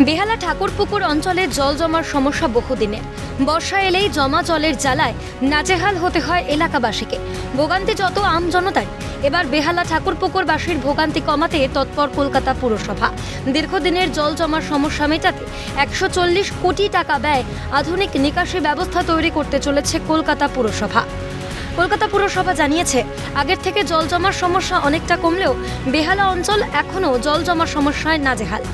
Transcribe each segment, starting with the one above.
বেহালা ঠাকুরপুকুর অঞ্চলে জল জমার সমস্যা বহুদিনের। বর্ষা এলেই জমা জলের জ্বালায় নাজেহাল হতে হয় এলাকাবাসীকে। ভোগান্তি যত আম জনতার। এবার বেহালা ঠাকুরপুকুরবাসীর ভোগান্তি কমাতে তৎপর কলকাতা পুরসভা। দীর্ঘদিনের জল জমার সমস্যা মেটাতে 140 কোটি টাকা ব্যয় আধুনিক নিকাশি ব্যবস্থা তৈরি করতে চলেছে কলকাতা পুরসভা। কলকাতা পুরসভা জানিয়েছে, আগের থেকে জল জমার সমস্যা অনেকটা কমলেও বেহালা অঞ্চল এখনও জল জমার সমস্যায় নাজেহাল।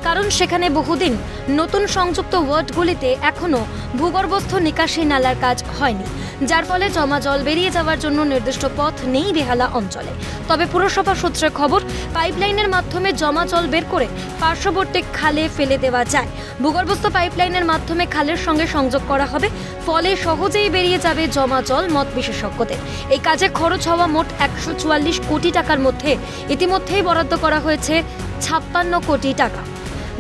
কারণ সেখানে বহুদিন নতুন সংযুক্ত ওয়ার্ডগুলিতে এখনও ভূগর্ভস্থ নিকাশি নালার কাজ হয়নি, যার ফলে জমা জল বেরিয়ে যাওয়ার জন্য নির্দিষ্ট পথ নেই বেহালা অঞ্চলে। তবে পুরসভা সূত্রে খবর, পাইপলাইনের মাধ্যমে জমা জল বের করে পার্শ্ববর্তী খালে ফেলে দেওয়া যায়। ভূগর্ভস্থ পাইপলাইনের মাধ্যমে খালের সঙ্গে সংযোগ করা হবে, ফলে সহজেই বেরিয়ে যাবে জমা জল মত বিশেষজ্ঞদের। এই কাজে খরচ হওয়া মোট 144 কোটি টাকার মধ্যে ইতিমধ্যেই বরাদ্দ করা হয়েছে 56 কোটি টাকা।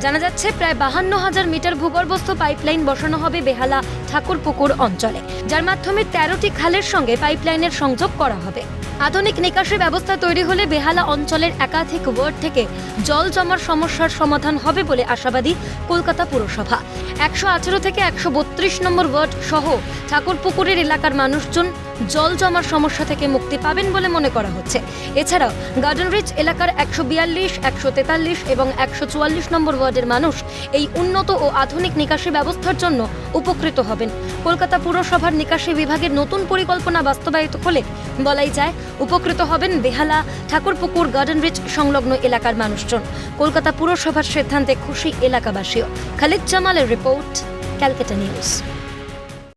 জানা যাচ্ছে, প্রায় 52,000 মিটার ভূগর্ভস্থ পাইপলাইন বসানো হবে বেহালা ঠাকুরপুকুর অঞ্চলে, যার মাধ্যমে 13টি খালের সঙ্গে পাইপলাইনের সংযোগ করা হবে। আধুনিক নিকাশি ব্যবস্থা তৈরি হলে বেহালা অঞ্চলের একাধিক ওয়ার্ড থেকে জল জমার সমস্যার সমাধান হবে বলে আশাবাদী কলকাতা পুরসভা। 118 থেকে 132 নম্বর ওয়ার্ড সহ ঠাকুরপুকুরের এলাকার মানুষজন জল জমার সমস্যা থেকে মুক্তি পাবেন বলে মনে করা হচ্ছে। এছাড়াও গার্ডেন রিচ এলাকার 142, 143 এবং 144 নম্বর ওয়ার্ডের মানুষ এই উন্নত ও আধুনিক নিকাশি ব্যবস্থার জন্য উপকৃত হবেন। কলকাতা পুরসভার নিকাশি বিভাগের নতুন পরিকল্পনা বাস্তবায়িত হলে বলাই যায় উপকৃত হবেন বেহালা, ঠাকুরপুকুর, গার্ডেন রিচ সংলগ্ন এলাকার মানুষজন। কলকাতা পুরসভার সিদ্ধান্তে খুশি এলাকাবাসীও। খালিদ জামালের রিপোর্ট, ক্যালকাটা নিউজ।